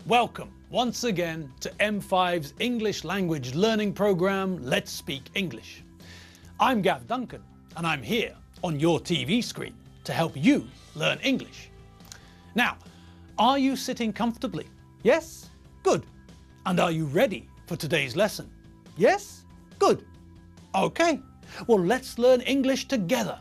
Welcome once again to M5's English language learning program, Let's Speak English. I'm Gav Duncan and I'm here on your TV screen to help you learn English. Now, are you sitting comfortably? Yes? Good. And are you ready for today's lesson? Yes? Good. Okay, well let's learn English together.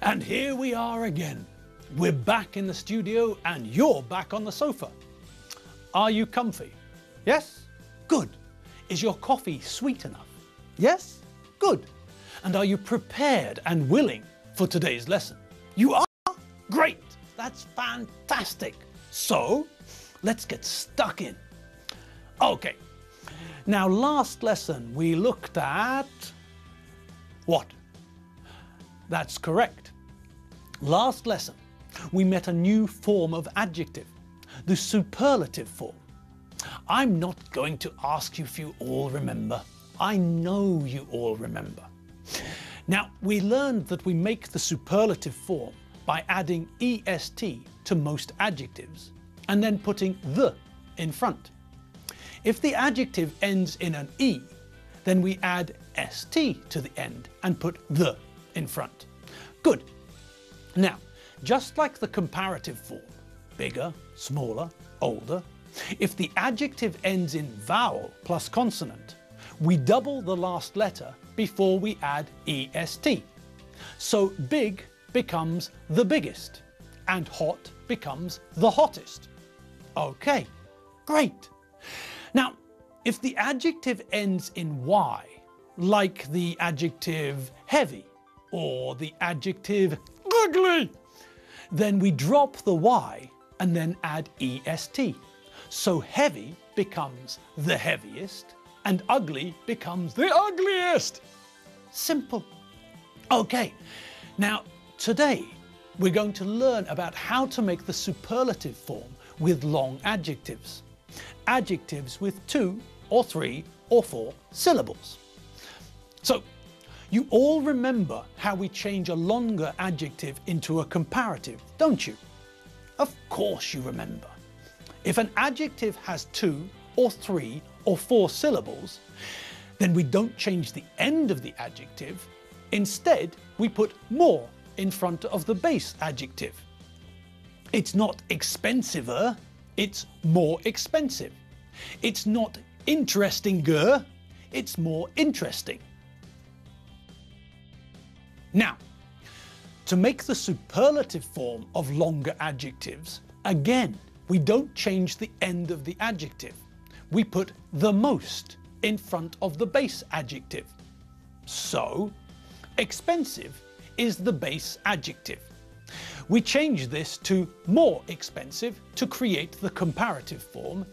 And here we are again. We're back in the studio and you're back on the sofa. Are you comfy? Yes? Good. Is your coffee sweet enough? Yes? Good. And are you prepared and willing for today's lesson? You are? Great. That's fantastic. So, let's get stuck in. Okay. Now, last lesson we looked at what? That's correct. Last lesson we met a new form of adjective, the superlative form. I'm not going to ask you if you all remember. I know you all remember. Now, we learned that we make the superlative form by adding est to most adjectives and then putting the in front. If the adjective ends in an e, then we add st to the end and put the in front. Good. Now, just like the comparative form, bigger, smaller, older, if the adjective ends in vowel plus consonant, we double the last letter before we add est. So big becomes the biggest and hot becomes the hottest. Okay, great. Now, if the adjective ends in y, like the adjective heavy or the adjective ugly, then we drop the y and then add est. So heavy becomes the heaviest and ugly becomes the ugliest. Simple. Okay, now today we're going to learn about how to make the superlative form with long adjectives. Adjectives with 2 or 3 or 4 syllables. So, you all remember how we change a longer adjective into a comparative, don't you? Of course you remember. If an adjective has 2 or 3 or 4 syllables, then we don't change the end of the adjective. Instead, we put more in front of the base adjective. It's not expensiver, it's more expensive. It's not interestinger, it's more interesting. Now, to make the superlative form of longer adjectives, again, we don't change the end of the adjective. We put the most in front of the base adjective. So, expensive is the base adjective. We change this to more expensive to create the comparative form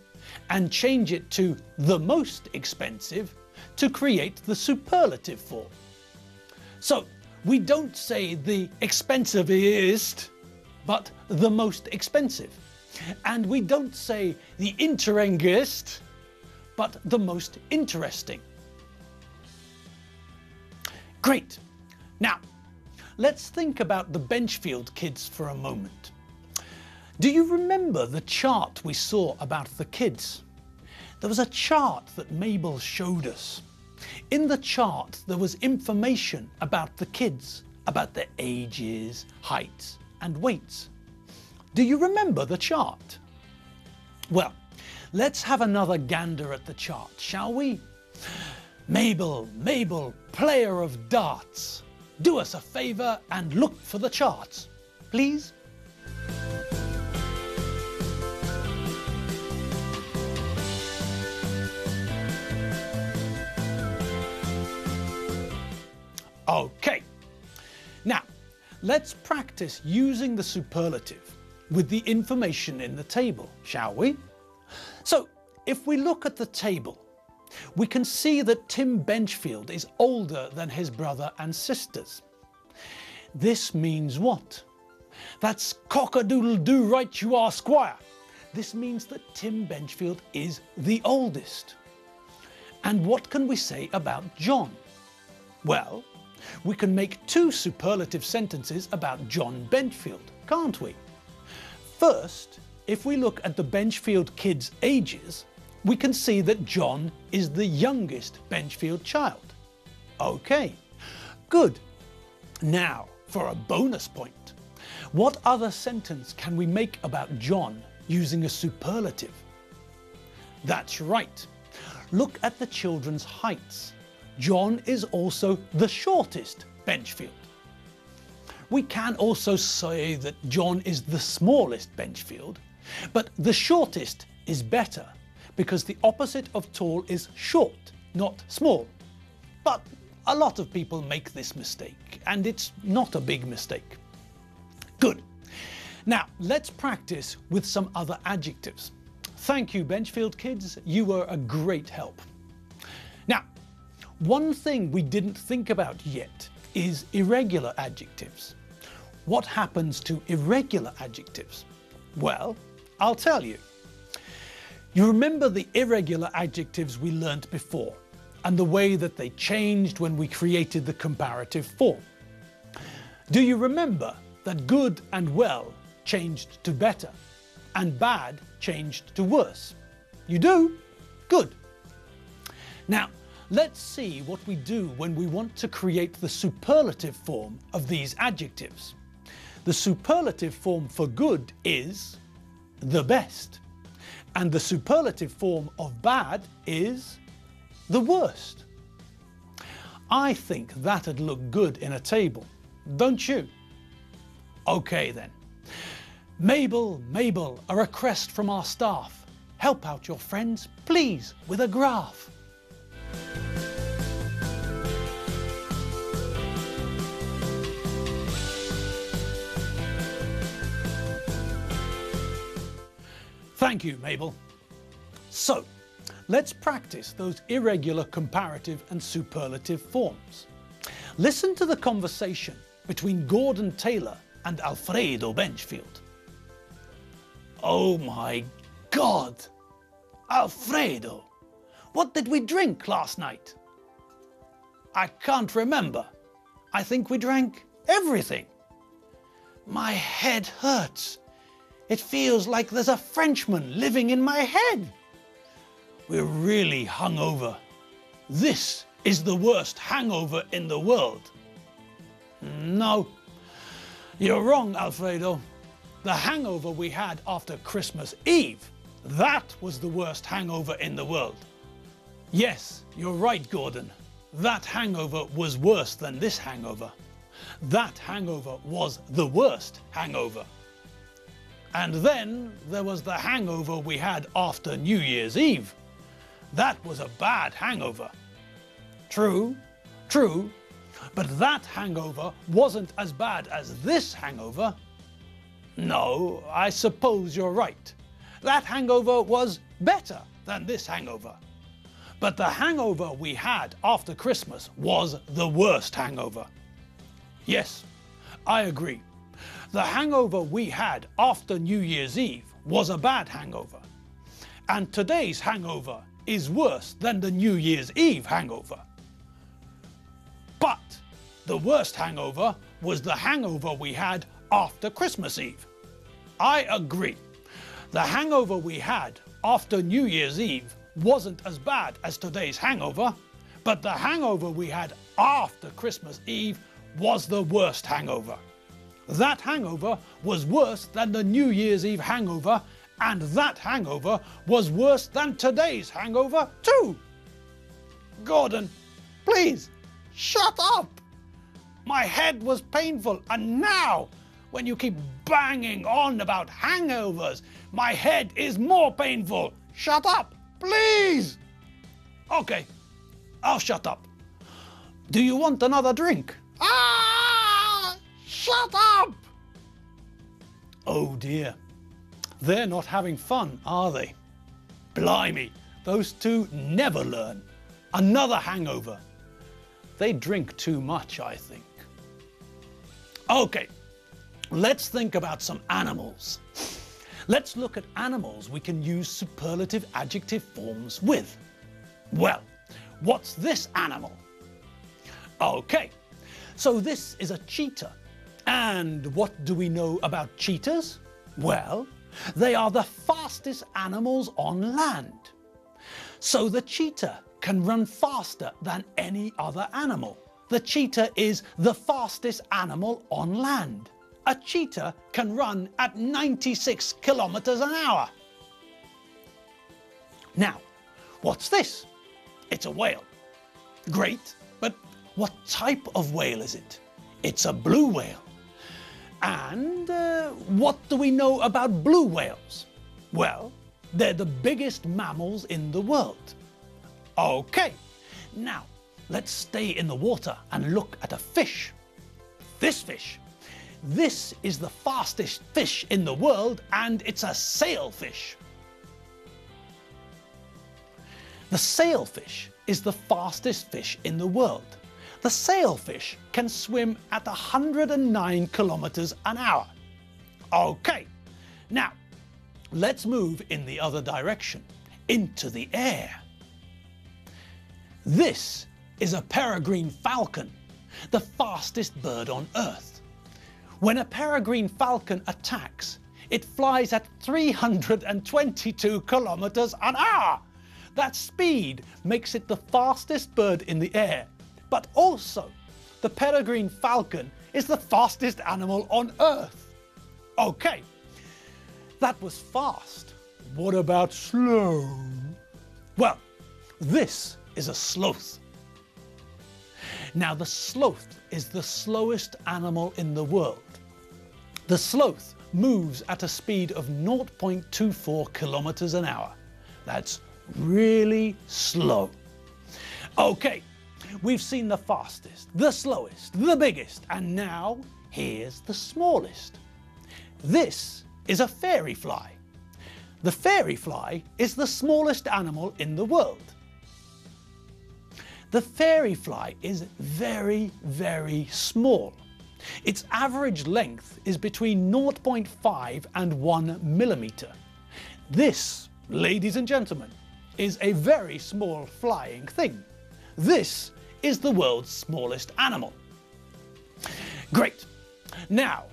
and change it to the most expensive to create the superlative form. So, we don't say the expensivest, but the most expensive. And we don't say the interestest, but the most interesting. Great. Now, let's think about the Benchfield kids for a moment. Do you remember the chart we saw about the kids? There was a chart that Mabel showed us. In the chart, there was information about the kids, about their ages, heights, and weights. Do you remember the chart? Well, let's have another gander at the chart, shall we? Mabel, player of darts, do us a favour and look for the chart, please. Okay, now let's practice using the superlative with the information in the table, shall we? So, if we look at the table, we can see that Tim Benchfield is older than his brother and sisters. This means what? That's cock-a-doodle-doo right you are, squire. This means that Tim Benchfield is the oldest. And what can we say about John? Well, we can make 2 superlative sentences about John Benchfield, can't we? First, if we look at the Benchfield kids' ages, we can see that John is the youngest Benchfield child. Okay, good. Now, for a bonus point. What other sentence can we make about John using a superlative? That's right. Look at the children's heights. John is also the shortest Benchfield. We can also say that John is the smallest Benchfield, but the shortest is better because the opposite of tall is short, not small. But a lot of people make this mistake, and it's not a big mistake. Good. Now, let's practice with some other adjectives. Thank you, Benchfield kids. You were a great help. Now, one thing we didn't think about yet is irregular adjectives. What happens to irregular adjectives? Well, I'll tell you. You remember the irregular adjectives we learnt before and the way that they changed when we created the comparative form. Do you remember that good and well changed to better and bad changed to worse? You do? Good. Now, let's see what we do when we want to create the superlative form of these adjectives. The superlative form for good is the best, and the superlative form of bad is the worst. I think that'd look good in a table, don't you? Okay then. Mabel, Mabel, a request from our staff. Help out your friends, please, with a graph. Thank you, Mabel. So, let's practice those irregular comparative and superlative forms. Listen to the conversation between Gordon Taylor and Alfredo Benchfield. Oh my God! Alfredo, what did we drink last night? I can't remember. I think we drank everything. My head hurts. It feels like there's a Frenchman living in my head. We're really hungover. This is the worst hangover in the world. No, you're wrong, Alfredo. The hangover we had after Christmas Eve, that was the worst hangover in the world. Yes, you're right, Gordon. That hangover was worse than this hangover. That hangover was the worst hangover. And then there was the hangover we had after New Year's Eve. That was a bad hangover. True, true, but that hangover wasn't as bad as this hangover. No, I suppose you're right. That hangover was better than this hangover. But the hangover we had after Christmas was the worst hangover. Yes, I agree. The hangover we had after New Year's Eve was a bad hangover. And today's hangover is worse than the New Year's Eve hangover. But the worst hangover was the hangover we had after Christmas Eve. I agree. The hangover we had after New Year's Eve wasn't as bad as today's hangover, but the hangover we had after Christmas Eve was the worst hangover. That hangover was worse than the New Year's Eve hangover, and that hangover was worse than today's hangover too. Gordon, please, shut up! My head was painful, and now, when you keep banging on about hangovers, my head is more painful. Shut up, please! Okay, I'll shut up. Do you want another drink? Shut up! Oh dear. They're not having fun, are they? Blimey, those two never learn. Another hangover. They drink too much, I think. Okay, let's think about some animals. Let's look at animals we can use superlative adjective forms with. Well, what's this animal? Okay, so this is a cheetah. And what do we know about cheetahs? Well, They are the fastest animals on land. So the cheetah can run faster than any other animal. The cheetah is the fastest animal on land. A cheetah can run at 96 kilometers an hour. Now, what's this? It's a whale. Great, but what type of whale is it? It's a blue whale. And what do we know about blue whales? Well, they're the biggest mammals in the world. Okay, now let's stay in the water and look at a fish. This fish. This is the fastest fish in the world, and it's a sailfish. The sailfish is the fastest fish in the world. The sailfish can swim at 109 kilometers an hour. Okay, now let's move in the other direction, into the air. This is a peregrine falcon, the fastest bird on Earth. When a peregrine falcon attacks, it flies at 322 kilometers an hour. That speed makes it the fastest bird in the air. But also, the peregrine falcon is the fastest animal on Earth. Okay, that was fast. What about slow? Well, this is a sloth. Now, the sloth is the slowest animal in the world. The sloth moves at a speed of 0.24 kilometers an hour. That's really slow. Okay, we've seen the fastest, the slowest, the biggest, and now here's the smallest. This is a fairy fly. The fairy fly is the smallest animal in the world. The fairy fly is very, very small. Its average length is between 0.5 and 1 millimeter. This, ladies and gentlemen, is a very small flying thing. This is the world's smallest animal. Great. Now,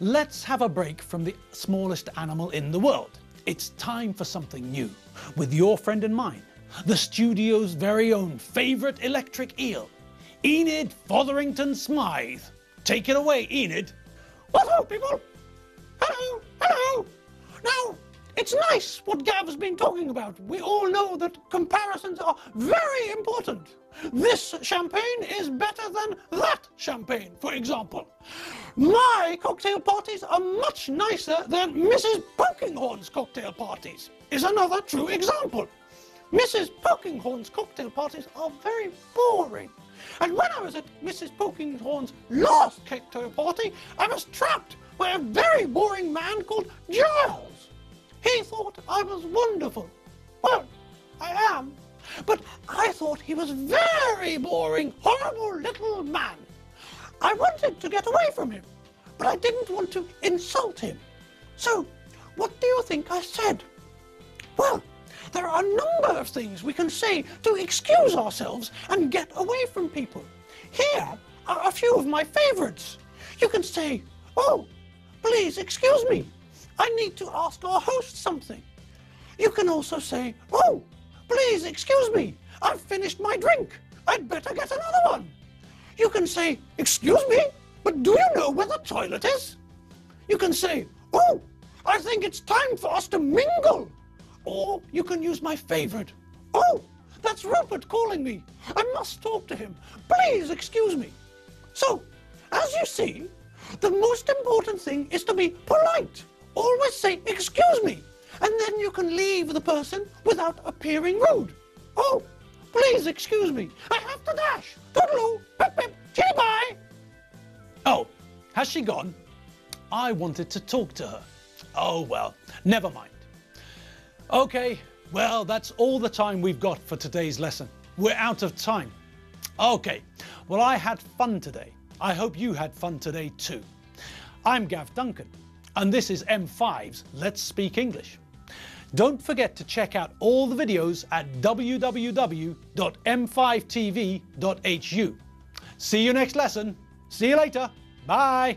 let's have a break from the smallest animal in the world. It's time for something new, with your friend and mine, the studio's very own favourite electric eel, Enid Fotherington Smythe. Take it away, Enid. Hello, people. Hello, hello. Now, it's nice what Gav's been talking about. We all know that comparisons are very important. This champagne is better than that champagne, for example. My cocktail parties are much nicer than Mrs. Polkinghorne's cocktail parties, is another true example. Mrs. Polkinghorne's cocktail parties are very boring. And when I was at Mrs. Polkinghorne's last cocktail party, I was trapped by a very boring man called Giles. He thought I was wonderful. Well, I am. But I thought he was very boring, horrible little man. I wanted to get away from him, but I didn't want to insult him. So, what do you think I said? Well, there are a number of things we can say to excuse ourselves and get away from people. Here are a few of my favorites. You can say, "Oh, please excuse me. I need to ask our host something." You can also say, "Oh, please excuse me. I've finished my drink. I'd better get another one." You can say, "Excuse me, but do you know where the toilet is?" You can say, "Oh, I think it's time for us to mingle." Or you can use my favorite, "Oh, that's Rupert calling me. I must talk to him. Please excuse me." So, as you see, the most important thing is to be polite. Always say, "Excuse me," and then you can leave the person without appearing rude. "Oh, please excuse me. I have to dash. Toodaloo, pip pip, chitty bye." Oh, has she gone? I wanted to talk to her. Oh well, never mind. Okay, well, that's all the time we've got for today's lesson. We're out of time. Okay, well, I had fun today. I hope you had fun today too. I'm Gav Duncan, and this is M5's Let's Speak English. Don't forget to check out all the videos at www.m5tv.hu. See you next lesson. See you later. Bye.